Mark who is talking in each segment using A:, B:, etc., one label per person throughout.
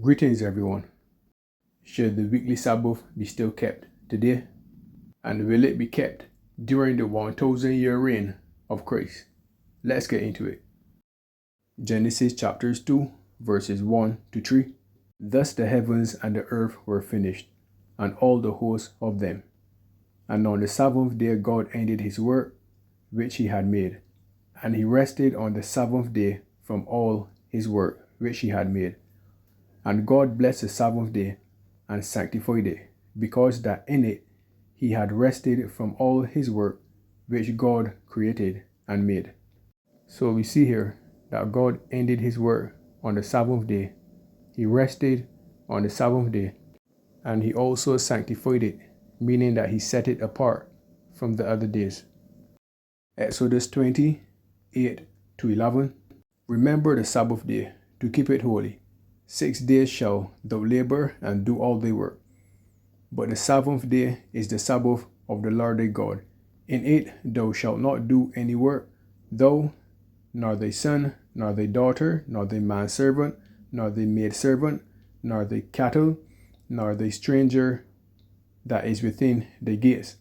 A: Greetings, everyone. Should the weekly Sabbath be still kept today? And will it be kept during the 1,000-year reign of Christ? Let's get into it. Genesis chapters 2, verses 1 to 3. Thus the heavens and the earth were finished, and all the hosts of them. And on the seventh day God ended his work which he had made, and he rested on the seventh day from all his work which he had made. And God blessed the seventh day and sanctified it, because that in it he had rested from all his work which God created and made. So we see here that God ended his work on the seventh day. He rested on the seventh day, and he also sanctified it, meaning that he set it apart from the other days. Exodus 20:8 to 11. Remember the Sabbath day to keep it holy. 6 days shall thou labor and do all thy work. But the seventh day is the Sabbath of the Lord thy God. In it thou shalt not do any work, thou, nor thy son, nor thy daughter, nor thy manservant, nor thy maidservant, nor thy cattle, nor thy stranger that is within the gates.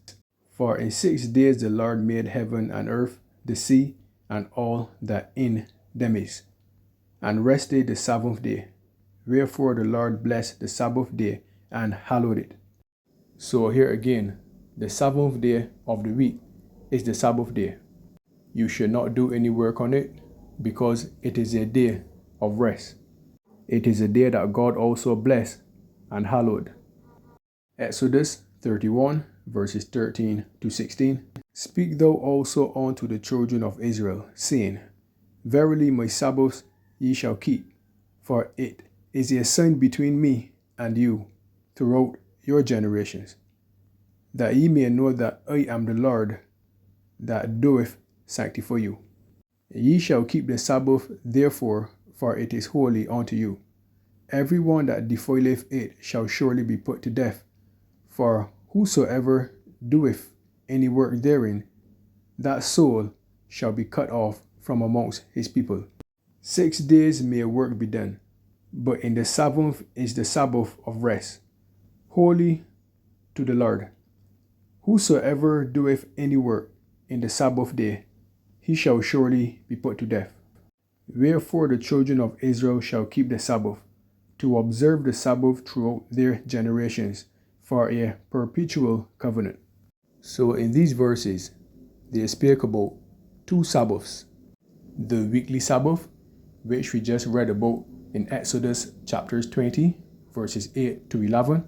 A: For in 6 days the Lord made heaven and earth, the sea, and all that in them is, and rested the seventh day. Wherefore the Lord blessed the Sabbath day and hallowed it. So here again, the seventh day of the week is the Sabbath day. You should not do any work on it, because it is a day of rest. It is a day that God also blessed and hallowed. Exodus 31, verses 13 to 16. Speak thou also unto the children of Israel, saying, Verily my Sabbaths ye shall keep, for it is a sign between me and you throughout your generations, that ye may know that I am the Lord that doeth sanctify you. Ye shall keep the Sabbath therefore, for it is holy unto you. Every one that defileth it shall surely be put to death. For whosoever doeth any work therein, that soul shall be cut off from amongst his people. 6 days may work be done, but in the seventh is the Sabbath of rest, holy to the Lord. Whosoever doeth any work in the Sabbath day, he shall surely be put to death. Wherefore the children of Israel shall keep the Sabbath, to observe the Sabbath throughout their generations, for a perpetual covenant. So in these verses, they speak about 2 Sabbaths. The weekly Sabbath, which we just read about in Exodus chapters 20, verses 8 to 11,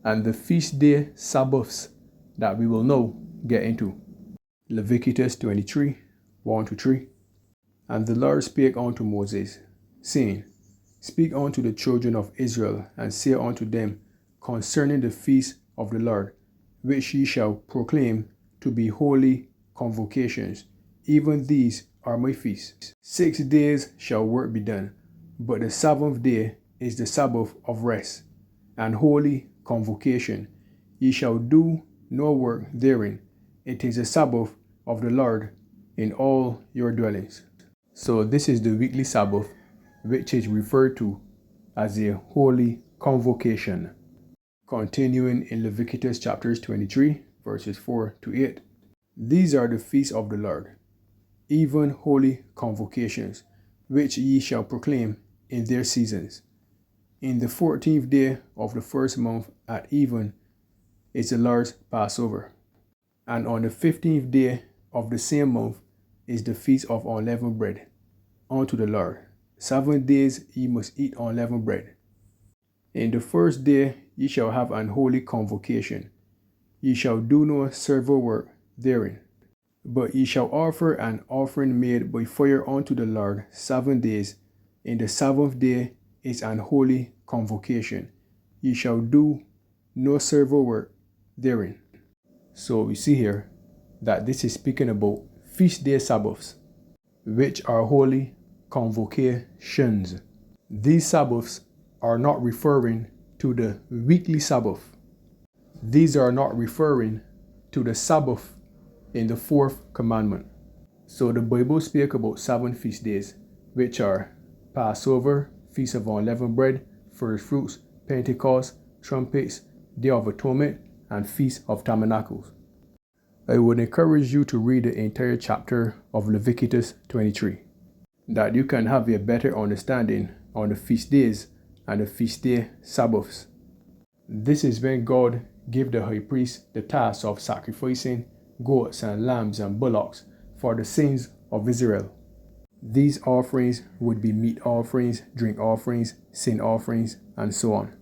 A: and the feast day Sabbaths that we will now get into. Leviticus 23, 1 to 3. And the Lord spake unto Moses, saying, Speak unto the children of Israel, and say unto them concerning the feast of the Lord, which ye shall proclaim to be holy convocations. Even these are my feasts. 6 days shall work be done, but the seventh day is the Sabbath of rest and holy convocation. Ye shall do no work therein. It is the Sabbath of the Lord in all your dwellings. So this is the weekly Sabbath, which is referred to as a holy convocation. Continuing in Leviticus chapters 23, verses 4 to 8. These are the feasts of the Lord, even holy convocations, which ye shall proclaim in their seasons. In the 14th day of the first month at even is the Lord's Passover. And on the 15th day of the same month is the feast of unleavened bread unto the Lord. 7 days ye must eat unleavened bread. In the first day ye shall have an holy convocation. Ye shall do no servile work therein. But ye shall offer an offering made by fire unto the Lord 7 days. In the seventh day is an holy convocation. Ye shall do no servile work therein. So we see here that this is speaking about feast day Sabbaths, which are holy convocations. These Sabbaths are not referring to the weekly Sabbath. These are not referring to the Sabbath in the 4th commandment. So the Bible speaks about 7 feast days, which are Passover, Feast of Unleavened Bread, first fruits, Pentecost, trumpets, Day of Atonement, and Feast of Tabernacles. I would encourage you to read the entire chapter of Leviticus 23, that you can have a better understanding on the feast days and the feast day Sabbaths. This is when God gave the high priest the task of sacrificing goats and lambs and bullocks for the sins of Israel. These offerings would be meat offerings, drink offerings, sin offerings, and so on.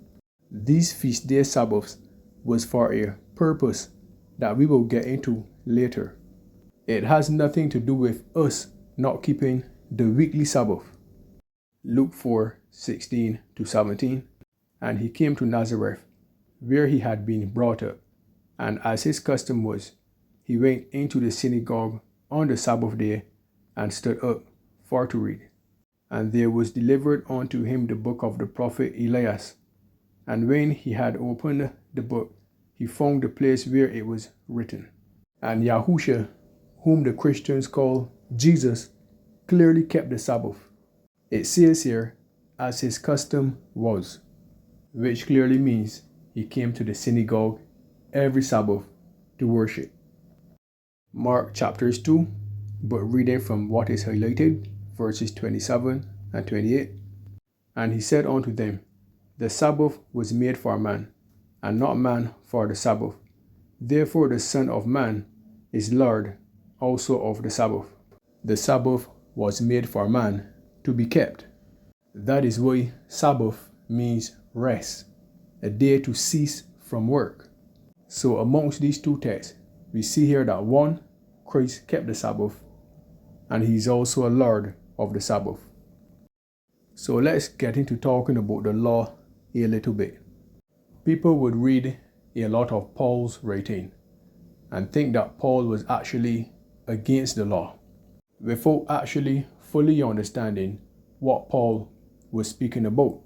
A: These feast day Sabbaths was for a purpose that we will get into later. It has nothing to do with us not keeping the weekly Sabbath. Luke 4:16-17. And he came to Nazareth, where he had been brought up, and as his custom was, he went into the synagogue on the Sabbath day and stood up for to read. And there was delivered unto him the book of the prophet Elias. And when he had opened the book, he found the place where it was written. And Yahusha, whom the Christians call Jesus, clearly kept the Sabbath. It says here, as his custom was, which clearly means he came to the synagogue every Sabbath to worship. Mark chapters 2, but reading from what is highlighted, verses 27 and 28. And he said unto them, the Sabbath was made for man, and not man for the Sabbath. Therefore the Son of Man is Lord also of the Sabbath. The Sabbath was made for man to be kept. That is why Sabbath means rest, a day to cease from work. So amongst these two texts, we see here that one, Christ kept the Sabbath, and he is also a Lord of the Sabbath. So let's get into talking about the law a little bit. People would read a lot of Paul's writing and think that Paul was actually against the law, without actually fully understanding what Paul was speaking about.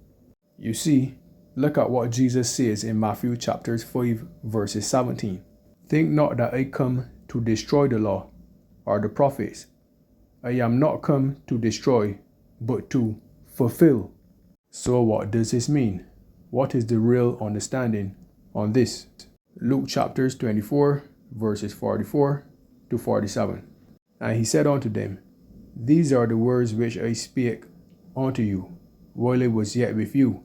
A: You see, look at what Jesus says in Matthew chapters 5 verses 17. Think not that I come to destroy the law or the prophets. I am not come to destroy, but to fulfill. So what does this mean? What is the real understanding on this? Luke chapters 24 verses 44-47. And he said unto them, these are the words which I spake unto you while I was yet with you,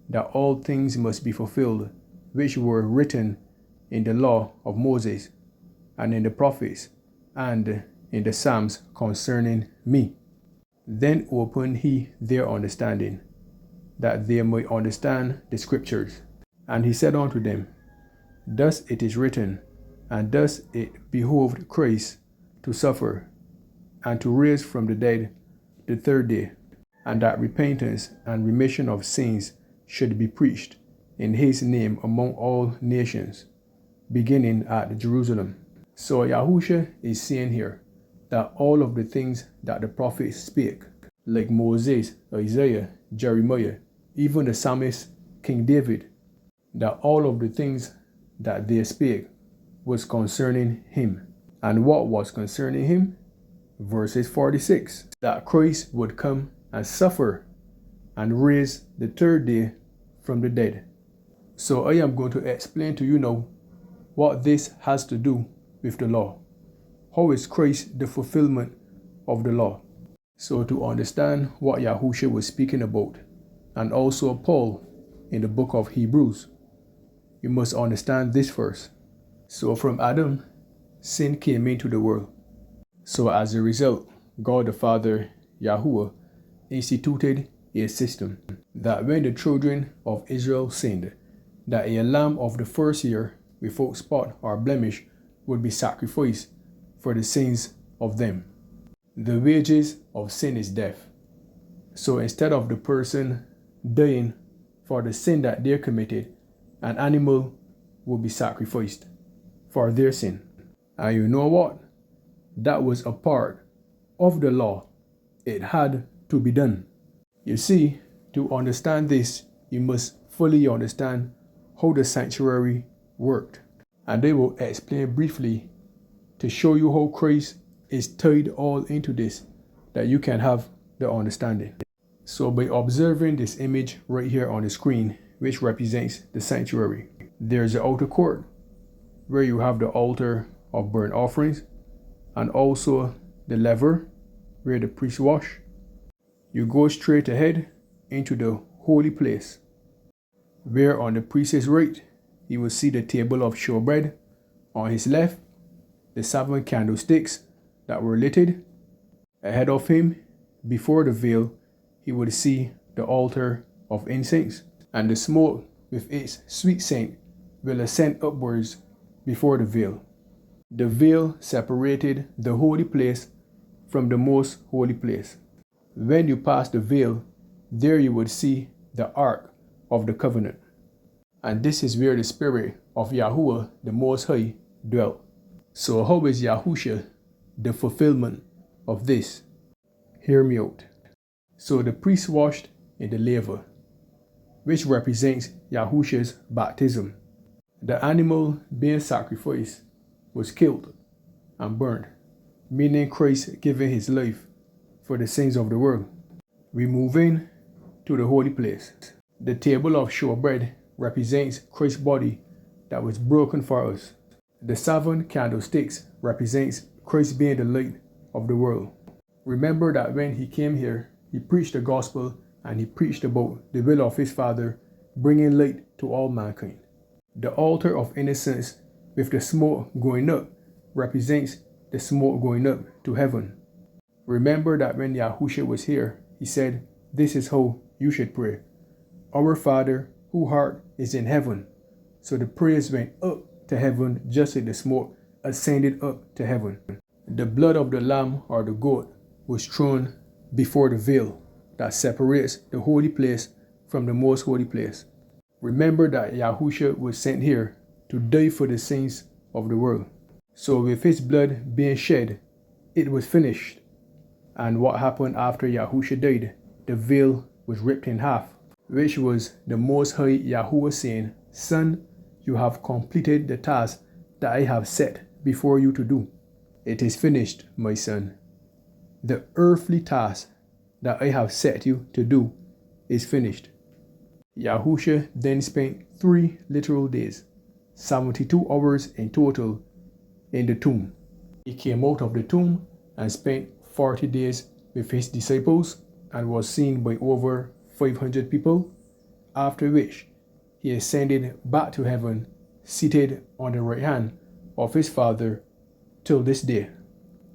A: that all things must be fulfilled which were written in the law of Moses, and in the prophets, and in the Psalms concerning me. Then opened he their understanding, that they might understand the scriptures. And he said unto them, thus it is written, and thus it behoved Christ to suffer, and to rise from the dead the third day, and that repentance and remission of sins should be preached in his name among all nations, beginning at Jerusalem. So Yahusha is saying here that all of the things that the prophets spake, like Moses, Isaiah, Jeremiah, even the psalmist King David, that all of the things that they spake was concerning him. And what was concerning him? Verses 46, that Christ would come and suffer and raise the third day from the dead. So I am going to explain to you now what this has to do with the law. How is Christ the fulfillment of the law? So to understand what Yahusha was speaking about, and also Paul in the book of Hebrews, you must understand this first. So from Adam, sin came into the world. So as a result, God the Father, Yahuwah, instituted a system that when the children of Israel sinned, that a lamb of the first year without spot or blemish would be sacrificed for the sins of them. The wages of sin is death. So instead of the person dying for the sin that they committed, an animal will be sacrificed for their sin. And you know what? That was a part of the law. It had to be done. You see, to understand this, you must fully understand how the sanctuary worked. And I will explain briefly to show you how Christ is tied all into this, that you can have the understanding. So by observing this image right here on the screen, which represents the sanctuary, there's the outer court where you have the altar of burnt offerings and also the laver where the priests wash. You go straight ahead into the holy place, where on the priest's right you will see the table of showbread, on his left the 7 candlesticks that were lighted. Ahead of him, before the veil, he would see the altar of incense, and the smoke with its sweet scent will ascend upwards before the veil. The veil separated the holy place from the most holy place. When you pass the veil, there you would see the Ark of the Covenant. And this is where the Spirit of Yahuwah, the Most High, dwelt. So how is Yahusha the fulfillment of this? Hear me out. So the priest washed in the laver, which represents Yahusha's baptism. The animal being sacrificed was killed and burned, meaning Christ giving his life for the sins of the world. We move in to the holy place. The table of showbread represents Christ's body that was broken for us. The 7 candlesticks represents Christ being the light of the world. Remember that when he came here, he preached the gospel and he preached about the will of his Father, bringing light to all mankind. The altar of innocence with the smoke going up represents the smoke going up to heaven. Remember that when Yahusha was here, he said, "This is how you should pray. Our Father, whose art is in heaven." So the prayers went up to heaven just like the smoke ascended up to heaven. The blood of the lamb or the goat was thrown before the veil that separates the holy place from the most holy place. Remember that Yahusha was sent here to die for the sins of the world. So with his blood being shed, it was finished. And what happened after Yahusha died? The veil was ripped in half, which was the Most High Yahuwah saying, "Son, you have completed the task that I have set before you to do. It is finished, my son. The earthly task that I have set you to do is finished." Yahusha then spent 3 literal days, 72 hours in total, in the tomb. He came out of the tomb and spent 40 days with his disciples and was seen by over 500 people, after which he ascended back to heaven, seated on the right hand of his Father till this day.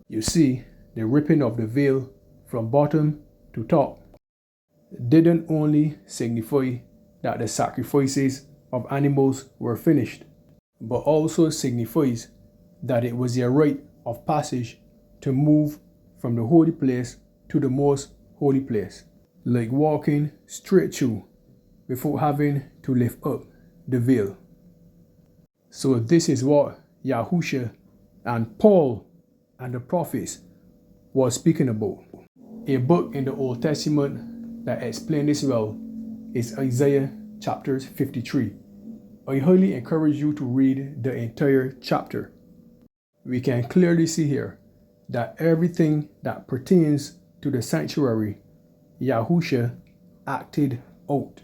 A: You see, the ripping of the veil from bottom to top didn't only signify that the sacrifices of animals were finished, but also signifies that it was their rite of passage to move from the holy place to the most holy place, like walking straight through without having to lift up the veil. So this is what Yahusha and Paul and the prophets was speaking about. A book in the Old Testament that explains this well is Isaiah chapter 53. I highly encourage you to read the entire chapter. We can clearly see here that everything that pertains to the sanctuary, Yahusha acted out.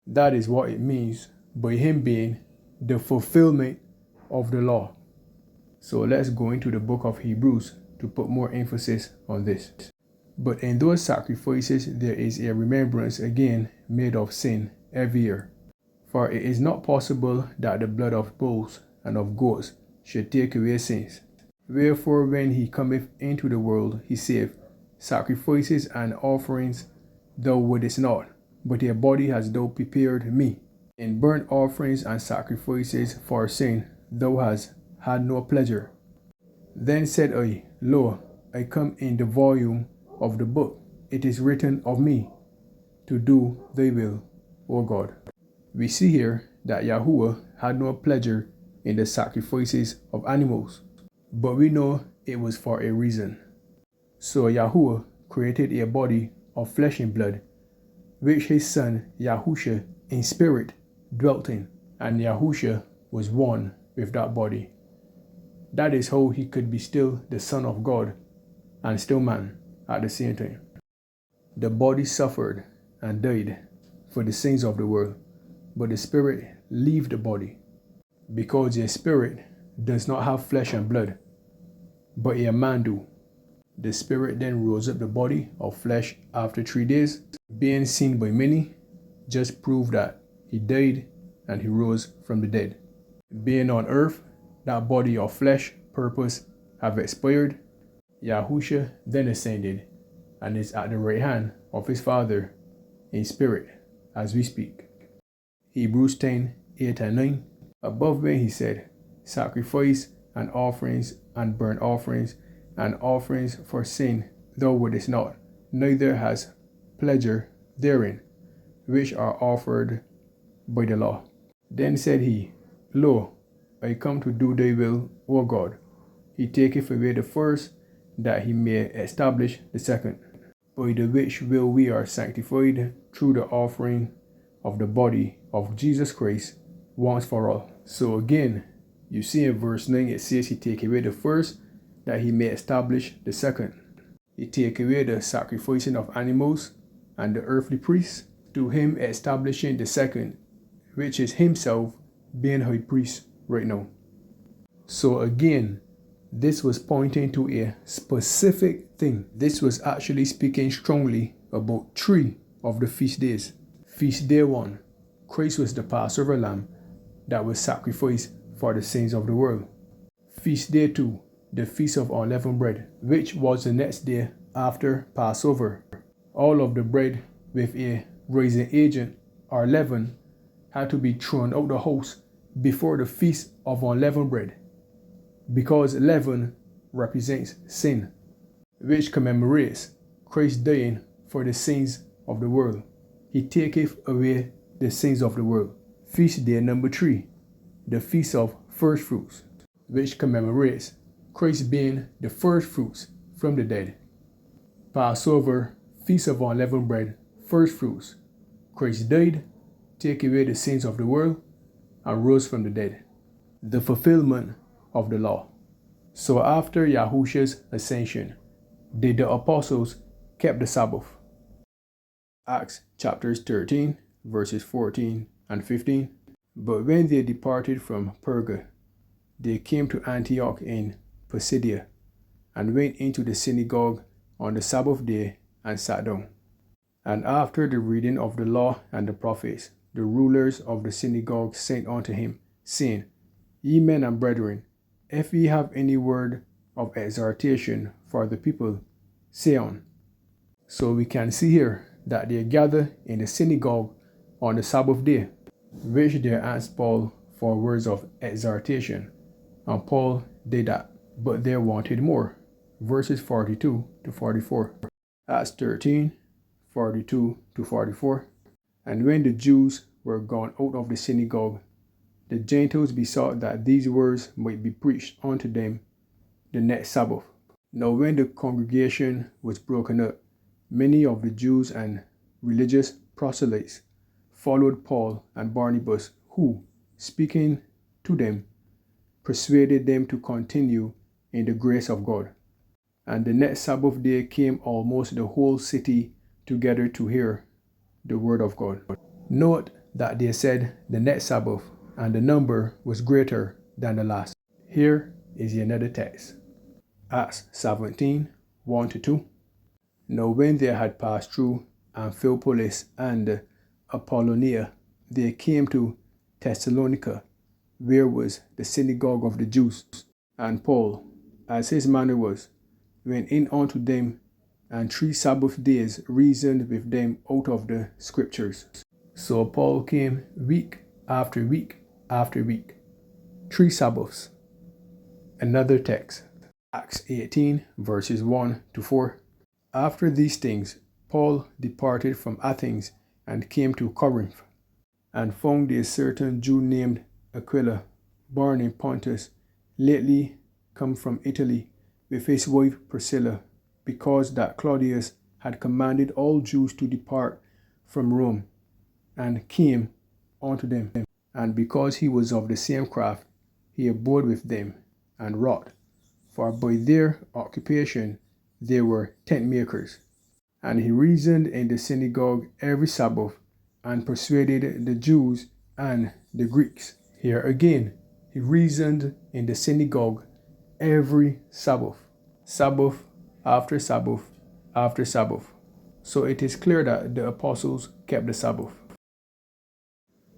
A: That is what it means by him being the fulfillment of the law. So let's go into the book of Hebrews to put more emphasis on this. But in those sacrifices there is a remembrance again made of sin every year. For it is not possible that the blood of bulls and of goats should take away sins. Wherefore when he cometh into the world, he saith, "Sacrifices and offerings thou wouldest not, but a body hast thou prepared me. In burnt offerings and sacrifices for sin thou hast had no pleasure." Then said I, "Lo, I come in the volume of the book. It is written of me, to do thy will, O God." We see here that Yahuwah had no pleasure in the sacrifices of animals, but we know it was for a reason. So Yahuwah created a body of flesh and blood, which his son Yahusha in spirit dwelt in, and Yahusha was one with that body. That is how he could be still the Son of God and still man at the same time. The body suffered and died for the sins of the world, but the spirit leave the body, because a spirit does not have flesh and blood, but a man do. The spirit then rose up the body of flesh after 3 days, being seen by many, just prove that he died and he rose from the dead. Being on earth, that body of flesh purpose have expired. Yahusha then ascended and is at the right hand of his Father in spirit as we speak. Hebrews 10:8-9. Above when he said, sacrifice and offerings and burnt offerings and offerings for sin thou wouldest not, neither has pleasure therein, which are offered by the law. Then said he, Lo, I come to do thy will, O God. He taketh away the first, that he may establish the second, by the which will we are sanctified through the offering of the body of Jesus Christ once for all. So again, you see in verse 9 it says he take away the first, that he may establish the second. He take away the sacrificing of animals and the earthly priests, to him establishing the second, which is himself being high priest right now. So again, this was pointing to a specific thing. This was actually speaking strongly about 3 of the feast days. Feast day 1, Christ was the Passover lamb that was sacrificed for the sins of the world. Feast day 2, the Feast of Unleavened Bread, which was the next day after Passover. All of the bread with a rising agent or leaven had to be thrown out the house before the Feast of Unleavened Bread, because leaven represents sin, which commemorates Christ dying for the sins of the world. He taketh away the sins of the world. Feast day number 3, the Feast of First Fruits, which commemorates Christ being the first fruits from the dead. Passover, Feast of Unleavened Bread, First Fruits. Christ died, take away the sins of the world, and rose from the dead. The fulfillment of the law. So after Yahusha's ascension, did the apostles kept the Sabbath? Acts chapters 13, verses 14 and 15. But when they departed from Perga, they came to Antioch in Pisidia, and went into the synagogue on the Sabbath day and sat down. And after the reading of the law and the prophets, the rulers of the synagogue sent unto him, saying, Ye men and brethren, if ye have any word of exhortation for the people, say on. So we can see here that they gather in the synagogue on the Sabbath day, which they asked Paul for words of exhortation, and Paul did that, but they wanted more. Verses 42-44. Acts 13, 42-44. And when the Jews were gone out of the synagogue, the Gentiles besought that these words might be preached unto them the next Sabbath. Now when the congregation was broken up, many of the Jews and religious proselytes followed Paul and Barnabas, who, speaking to them, persuaded them to continue in the grace of God. And the next Sabbath day came almost the whole city together to hear the word of God. Note that they said the next Sabbath, and the number was greater than the last. Here is another text. Acts 17, 1-2. Now when they had passed through Amphipolis and Apollonia, they came to Thessalonica, where was the synagogue of the Jews. And Paul, as his manner was, went in unto them, and 3 Sabbath days reasoned with them out of the Scriptures. So Paul came week after week after week. 3 Sabbaths. Another text. Acts 18, verses 1-4. After these things, Paul departed from Athens and came to Corinth, and found a certain Jew named Aquila, born in Pontus, lately come from Italy, with his wife Priscilla, because that Claudius had commanded all Jews to depart from Rome, and came unto them. And because he was of the same craft, he abode with them, and wrought, for by their occupation they were tent makers. And he reasoned in the synagogue every Sabbath, and persuaded the Jews and the Greeks. Here again, he reasoned in the synagogue every Sabbath. Sabbath after Sabbath after Sabbath. So it is clear that the apostles kept the Sabbath.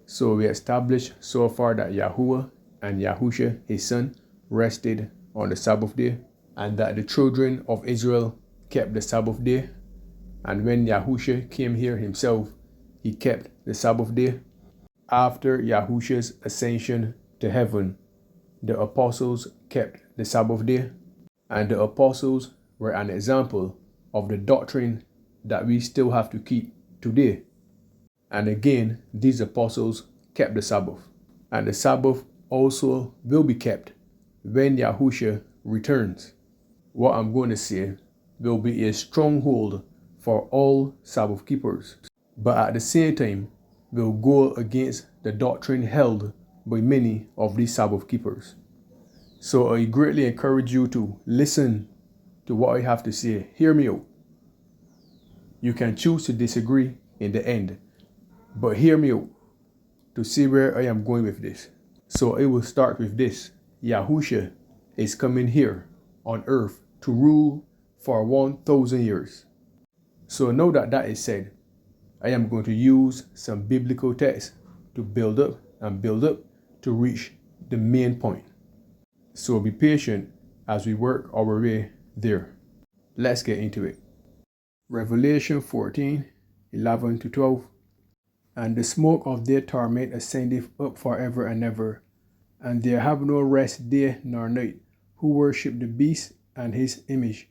A: So we established so far that Yahuwah and Yahusha, his son, rested on the Sabbath day, and that the children of Israel kept the Sabbath day. And when Yahusha came here himself, he kept the Sabbath day. After Yahusha's ascension to heaven, the apostles kept the Sabbath day, and the apostles were an example of the doctrine that we still have to keep today. And again, these apostles kept the Sabbath, and the Sabbath also will be kept when Yahusha returns. What I'm going to say will be a stronghold for all Sabbath keepers, but at the same time will go against the doctrine held by many of these Sabbath keepers. So I greatly encourage you to listen to what I have to say. Hear me out. You can choose to disagree in the end, but hear me out to see where I am going with this. So I will start with this. Yahusha is coming here on earth to rule for 1,000 years. So now that that is said, I am going to use some biblical text to build up to reach the main point. So be patient as we work our way there. Let's get into it. Revelation 14, 11 to 12. And the smoke of their torment ascendeth up forever and ever, and they have no rest day nor night, who worship the beast and his image,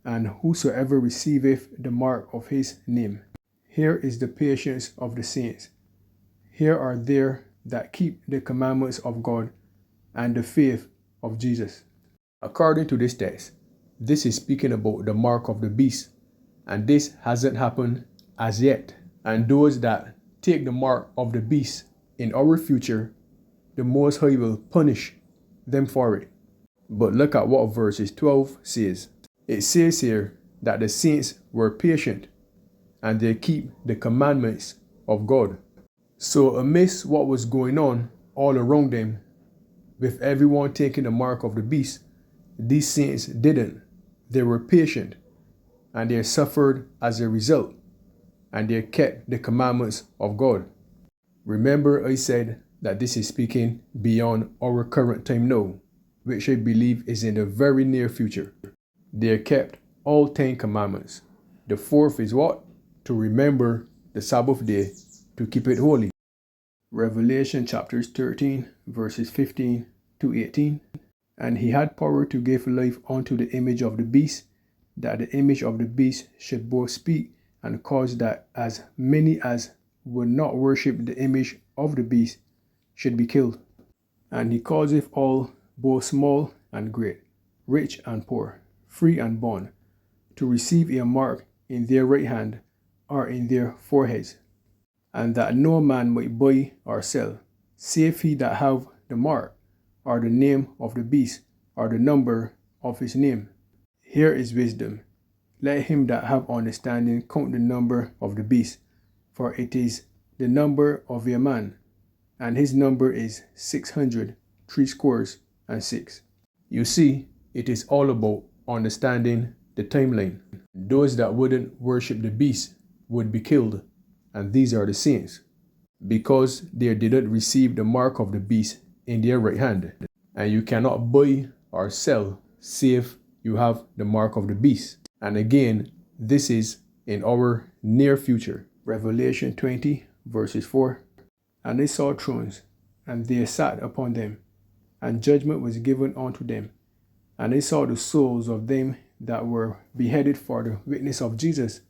A: and whosoever receiveth the mark of his name. Here is the patience of the saints. Here are there that keep the commandments of God and the faith of Jesus. According to this text, this is speaking about the mark of the beast, and this hasn't happened as yet. And those that take the mark of the beast in our future, the Most High will punish them for it. But look at what verses 12 says. It says here that the saints were patient and they keep the commandments of God. So amidst what was going on all around them, with everyone taking the mark of the beast, these saints didn't. They were patient and they suffered as a result, and they kept the commandments of God. Remember, I said that this is speaking beyond our current time now, which I believe is in the very near future. They kept all 10 commandments. The fourth is what? To remember the Sabbath day, to keep it holy. Revelation chapters 13, verses 15 to 18. And he had power to give life unto the image of the beast, that the image of the beast should both speak and cause that as many as would not worship the image of the beast should be killed. And he causeth all, both small and great, rich and poor, free and bond, to receive a mark in their right hand or in their foreheads, and that no man might buy or sell, save he that have the mark, or the name of the beast, or the number of his name. Here is wisdom. Let him that have understanding count the number of the beast, for it is the number of a man, and his number is 666. You see, it is all about understanding the timeline. Those that wouldn't worship the beast would be killed, and these are the saints, because they didn't receive the mark of the beast in their right hand. And you cannot buy or sell save you have the mark of the beast. And again, this is in our near future. Revelation 20, verses 4. And they saw thrones, and they sat upon them, and judgment was given unto them. And they saw the souls of them that were beheaded for the witness of Jesus,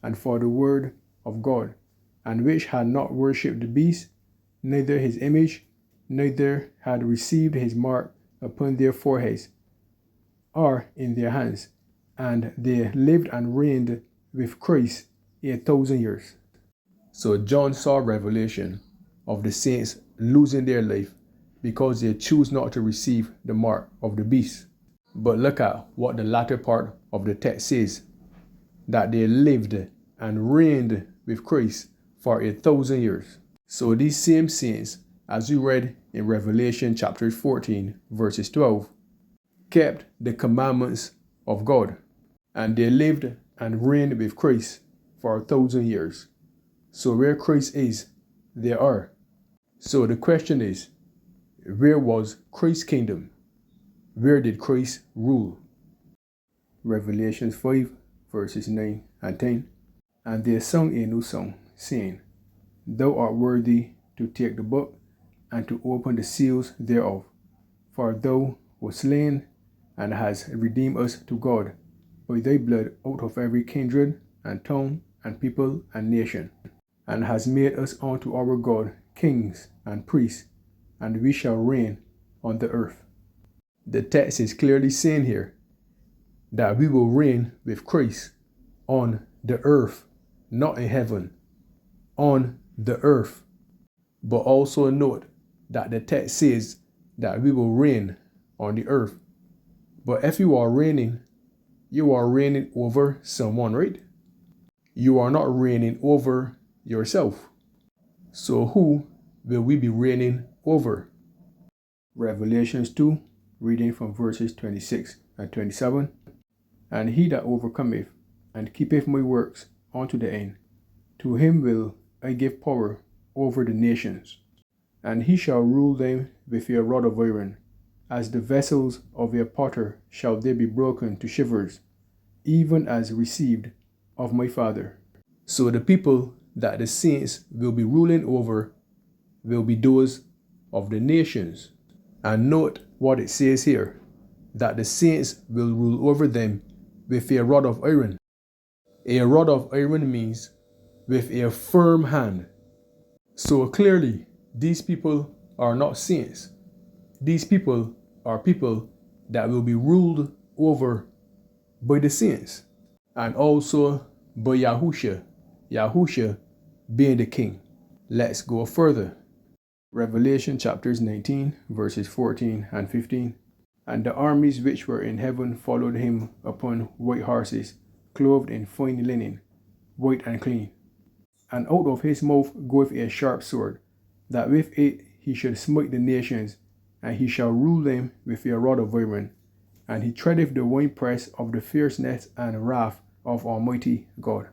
A: and for the word of God, and which had not worshipped the beast, neither his image, neither had received his mark upon their foreheads or in their hands. And they lived and reigned with Christ 1,000 years. So John saw revelation of the saints losing their life because they choose not to receive the mark of the beast. But look at what the latter part of the text says. that they lived and reigned with Christ for 1,000 years. So these same saints, as we read in Revelation chapter 14, verses 12, kept the commandments of God, and they lived and reigned with Christ for 1,000 years. So where Christ is, they are. So the question is, where was Christ's kingdom? Where did Christ rule? Revelation 5, verses 9 and 10. And they sung a new song, saying, Thou art worthy to take the book and to open the seals thereof. For thou wast slain and hast redeemed us to God by thy blood out of every kindred and tongue and people and nation, and hast made us unto our God kings and priests, and we shall reign on the earth. The text is clearly saying here that we will reign with Christ on the earth, not in heaven, on the earth. But also note that the text says that we will reign on the earth. But if you are reigning over someone, right? You are not reigning over yourself. So who will we be reigning over? Revelations 2, reading from verses 26 and 27. And he that overcometh and keepeth my works unto the end, to him will I give power over the nations, and he shall rule them with a rod of iron. As the vessels of a potter shall they be broken to shivers, even as received of my Father. So the people that the saints will be ruling over will be those of the nations. And note what it says here, that the saints will rule over them with a rod of iron. A rod of iron means with a firm hand. So clearly, these people are not saints. These people are people that will be ruled over by the saints, and also by Yahusha. Yahusha being the king. Let's go further. Revelation chapters 19, verses 14 and 15. And the armies which were in heaven followed him upon white horses, clothed in fine linen, white and clean. And out of his mouth goeth a sharp sword, that with it he should smite the nations, and he shall rule them with a rod of iron. And he treadeth the winepress of the fierceness and wrath of Almighty God.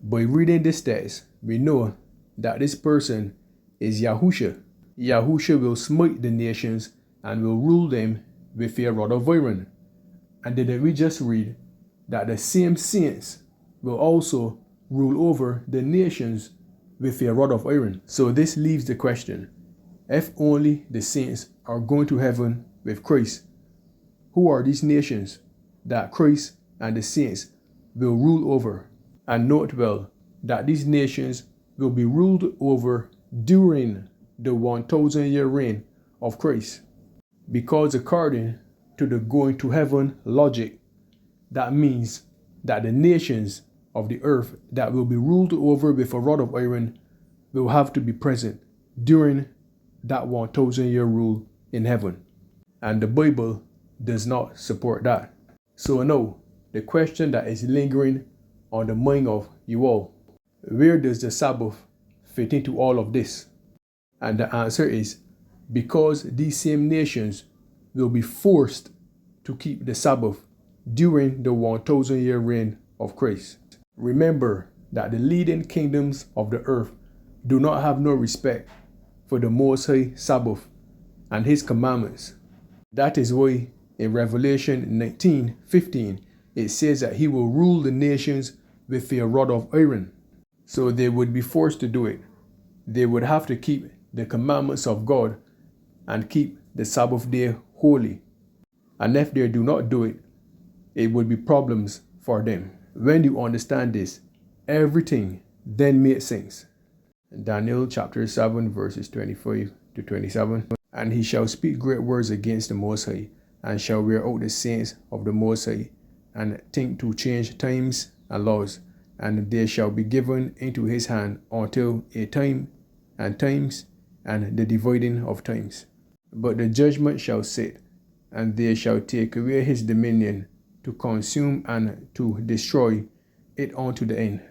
A: By reading this text, we know that this person is Yahusha. Yahusha will smite the nations and will rule them with a rod of iron. And did we just read that the same saints will also rule over the nations with a rod of iron? So this leaves the question, if only the saints are going to heaven with Christ, who are these nations that Christ and the saints will rule over? And note well that these nations will be ruled over during the 1,000-year reign of Christ. Because according to the going to heaven logic, that means that the nations of the earth that will be ruled over with a rod of iron will have to be present during that 1,000-year rule in heaven. And the Bible does not support that. So now, the question that is lingering on the mind of you all, where does the Sabbath fit into all of this? And the answer is, because these same nations will be forced to keep the Sabbath during the 1,000-year reign of Christ. Remember that the leading kingdoms of the earth do not have no respect for the Most High Sabbath and his commandments. That is why in Revelation 19:15 it says that he will rule the nations with a rod of iron. So they would be forced to do it. They would have to keep the commandments of God and keep the Sabbath day holy. And if they do not do it, it would be problems for them. When you understand this, everything then makes sense. Daniel chapter 7 verses 25 to 27. And he shall speak great words against the Most High, and shall wear out the saints of the Most High, and think to change times and laws, and they shall be given into his hand until a time and times and the dividing of times. But the judgment shall sit, and they shall take away his dominion, to consume and to destroy, it on to the end.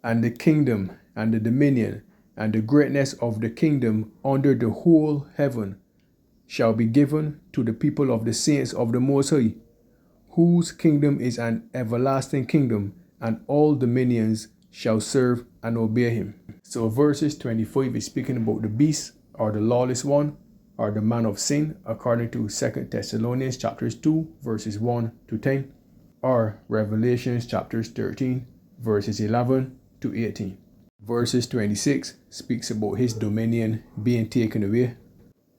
A: And the kingdom and the dominion and the greatness of the kingdom under the whole heaven shall be given to the people of the saints of the Most High, whose kingdom is an everlasting kingdom, and all dominions shall serve and obey him. So verses 25 is speaking about the beast, or the lawless one, or the man of sin, according to 2 Thessalonians chapters 2, verses 1 to 10, or Revelations chapters 13, verses 11 to 18. Verses 26 speaks about his dominion being taken away.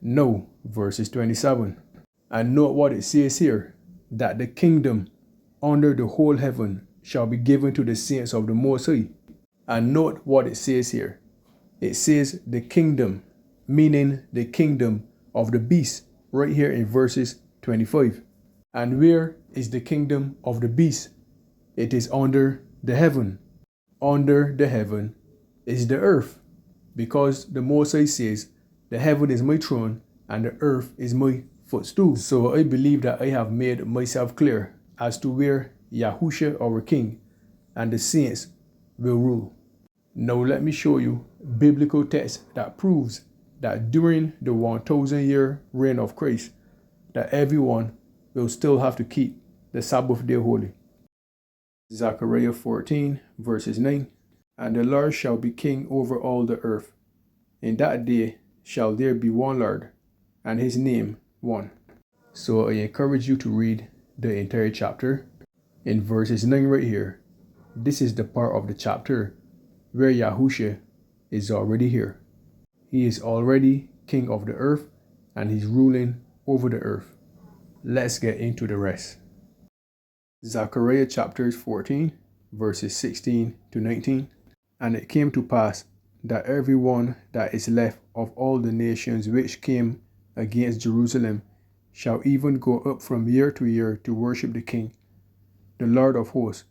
A: No, verses 27. And note what it says here, that the kingdom under the whole heaven shall be given to the saints of the Most High. And note what it says here. It says the kingdom, meaning the kingdom of the beast, right here in verses 25. And where is the kingdom of the beast? It is under the heaven. Under the heaven is the earth, because the Most High says, the heaven is my throne and the earth is my footstool. So I believe that I have made myself clear as to where Yahusha, our King, and the saints will rule. Now let me show you biblical text that proves that during the 1,000-year reign of Christ, that everyone will still have to keep the Sabbath day holy. Zechariah 14, verses 9. And the Lord shall be king over all the earth. In that day shall there be one Lord, and his name one. So I encourage you to read the entire chapter. In verses 9 right here, this is the part of the chapter where Yahusha is already here. He is already king of the earth, and he's ruling over the earth. Let's get into the rest. Zechariah chapters 14, verses 16 to 19. And it came to pass that everyone that is left of all the nations which came against Jerusalem shall even go up from year to year to worship the King, the Lord of hosts,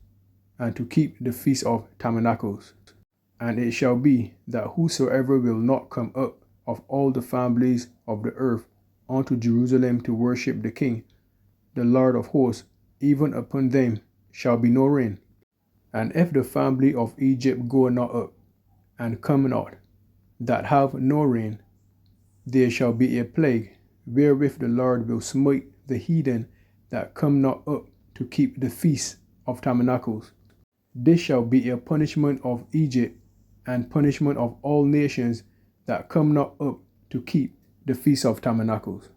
A: and to keep the feast of tabernacles. And it shall be that whosoever will not come up of all the families of the earth unto Jerusalem to worship the King, the Lord of hosts, even upon them shall be no rain. And if the family of Egypt go not up, and come not, that have no rain, there shall be a plague, wherewith the Lord will smite the heathen that come not up to keep the feast of tabernacles. This shall be a punishment of Egypt, and punishment of all nations that come not up to keep the feast of tabernacles.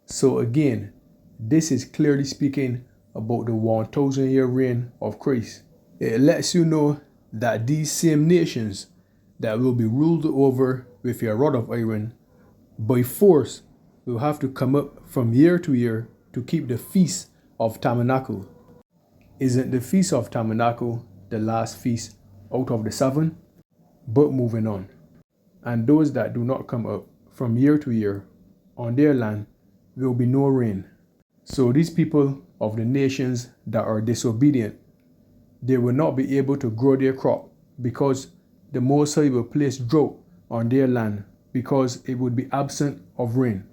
A: So again, this is clearly speaking about the 1,000-year reign of Christ. It lets you know that these same nations that will be ruled over with a rod of iron by force will have to come up from year to year to keep the feast of tabernacle. Isn't the feast of tabernacle the last feast out of the 7? But moving on. And those that do not come up from year to year, on their land will be no rain. So these people of the nations that are disobedient, they will not be able to grow their crop, because the Most High will place drought on their land, because it would be absent of rain.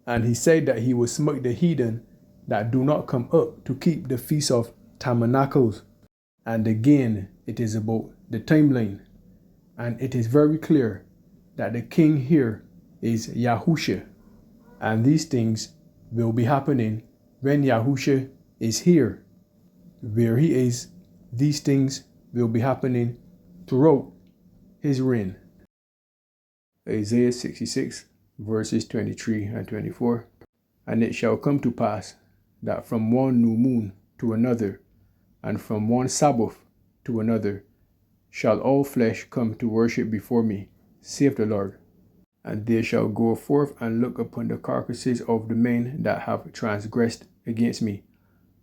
A: And he said that he will smite the heathen that do not come up to keep the feast of tabernacles. And again, it is about the timeline. And it is very clear that the king here is Yahusha. And these things will be happening when Yahusha is here. Where he is, these things will be happening throughout his reign. Isaiah 66, verses 23 and 24. And it shall come to pass that from one new moon to another, and from one Sabbath to another, shall all flesh come to worship before me, saith the Lord. And they shall go forth and look upon the carcasses of the men that have transgressed against me.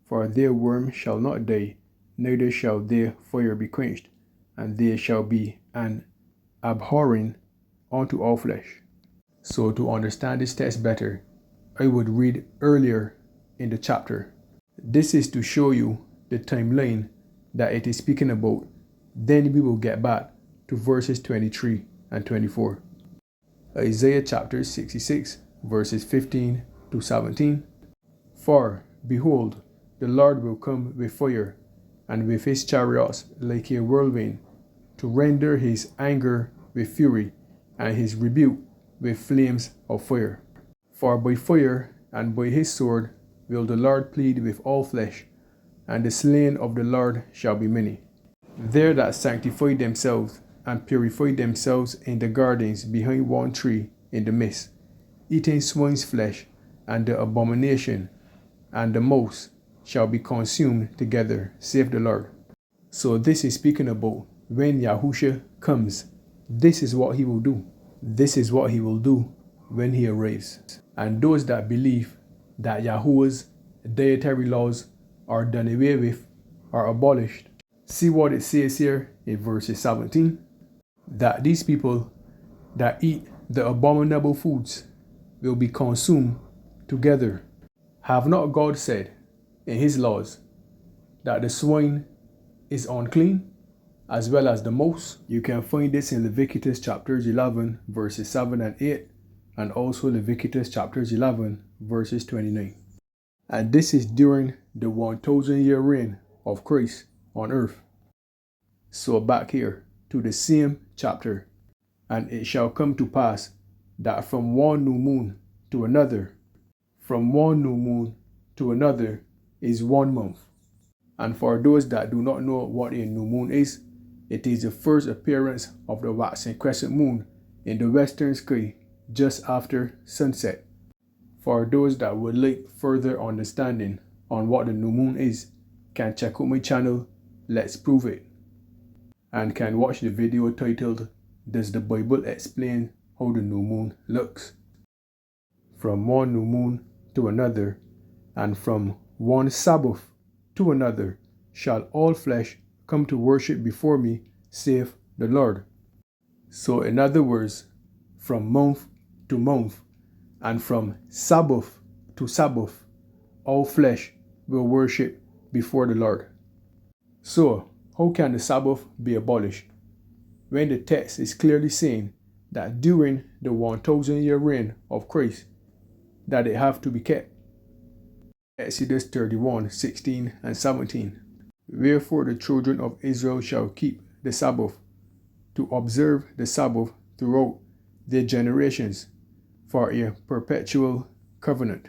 A: For their worm shall not die, neither shall their fire be quenched, and they shall be an abhorring unto all flesh. So to understand this text better, I would read earlier in the chapter. This is to show you the timeline that it is speaking about. Then we will get back to verses 23 and 24. Isaiah chapter 66, verses 15 to 17. For, behold, the Lord will come with fire, and with his chariots like a whirlwind, to render his anger with fury, and his rebuke with flames of fire. For by fire and by his sword will the Lord plead with all flesh, and the slain of the Lord shall be many. There that sanctify themselves and purify themselves in the gardens behind one tree in the midst, eating swine's flesh, and the abomination, and the mouse shall be consumed together, saith the Lord. So this is speaking about when Yahushua comes. This is what he will do. This is what he will do when he arrives. And those that believe that Yahuwah's dietary laws are done away with, are abolished, see what it says here in verse 17, that these people that eat the abominable foods will be consumed together. Have not God said in his laws that the swine is unclean, as well as the mouse? You can find this in Leviticus chapters 11 verses 7 and 8, and also Leviticus chapters 11 verses 29. And this is during the 1,000-year reign of Christ on earth. So back here to the same chapter. And it shall come to pass that from one new moon to another, from one new moon to another is 1 month. And for those that do not know what a new moon is, it is the first appearance of the waxing crescent moon in the western sky just after sunset. For those that would like further understanding on what the new moon is, can check out my channel, Let's Prove It, and can watch the video titled, Does the Bible Explain How the New Moon Looks? From one new moon to another, and from one Sabbath to another, shall all flesh come to worship before me, saith the Lord. So in other words, from month to month, and from Sabbath to Sabbath, all flesh will worship before the Lord. So, how can the Sabbath be abolished when the text is clearly saying that during the 1,000-year reign of Christ, that it have to be kept? Exodus 31, 16 and 17. Wherefore the children of Israel shall keep the Sabbath, to observe the Sabbath throughout their generations, for a perpetual covenant.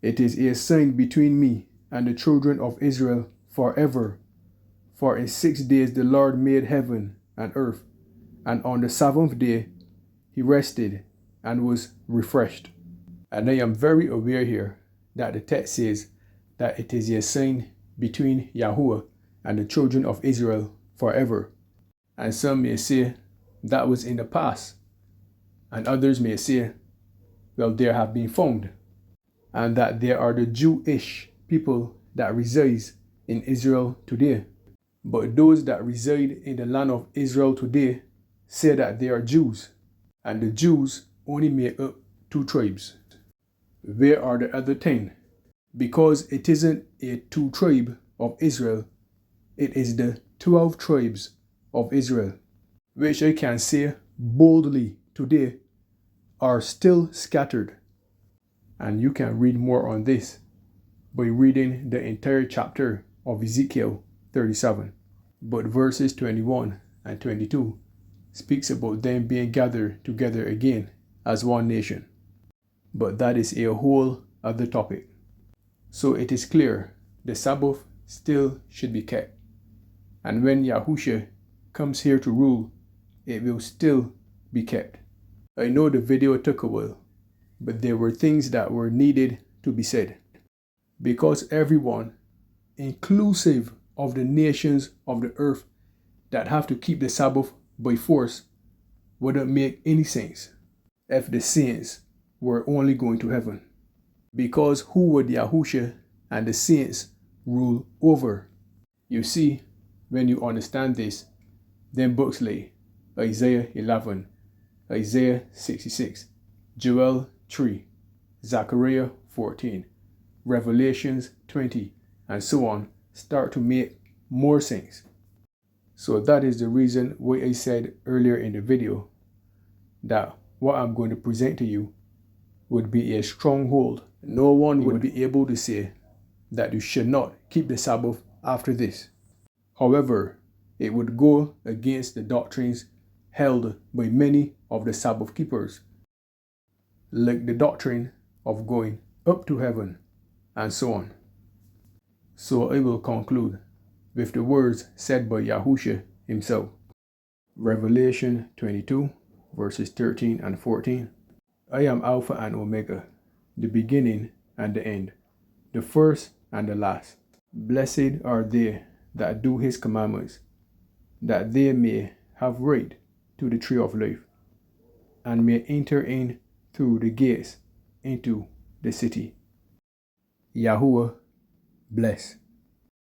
A: It is a sign between me and the children of Israel forever. For in 6 days the Lord made heaven and earth, and on the 7th day he rested and was refreshed. And I am very aware here that the text says that it is a sign between Yahuwah and the children of Israel forever. And some may say that was in the past, and others may say, well, there have been found, and that there are the Jewish people that resides in Israel today. But those that reside in the land of Israel today say that they are Jews, and the Jews only make up 2 tribes. Where are the other 10? Because it isn't a 2 tribe of Israel, it is the 12 tribes of Israel, which I can say boldly today are still scattered. And you can read more on this by reading the entire chapter of Ezekiel 37. But verses 21 and 22 speaks about them being gathered together again as one nation. But that is a whole other topic. So it is clear the Sabbath still should be kept. And when Yahushua comes here to rule, it will still be kept. I know the video took a while, but there were things that were needed to be said. Because everyone, inclusive of the nations of the earth that have to keep the Sabbath by force, wouldn't make any sense if the saints were only going to heaven. Because who would Yahushua and the saints rule over? You see, when you understand this, then books like Isaiah 11, Isaiah 66, Joel 3, Zechariah 14, Revelations 20, and so on start to make more sense. So that is the reason why I said earlier in the video that what I'm going to present to you would be a stronghold. No one would be able to say that you should not keep the Sabbath after this. However, it would go against the doctrines held by many of the Sabbath keepers, like the doctrine of going up to heaven, and so on. So I will conclude with the words said by Yahushua himself. Revelation 22, verses 13 and 14. I am Alpha and Omega, the beginning and the end, the first and the last. Blessed are they that do his commandments, that they may have right to the tree of life, and may enter in through the gates into the city. Yahuwah bless.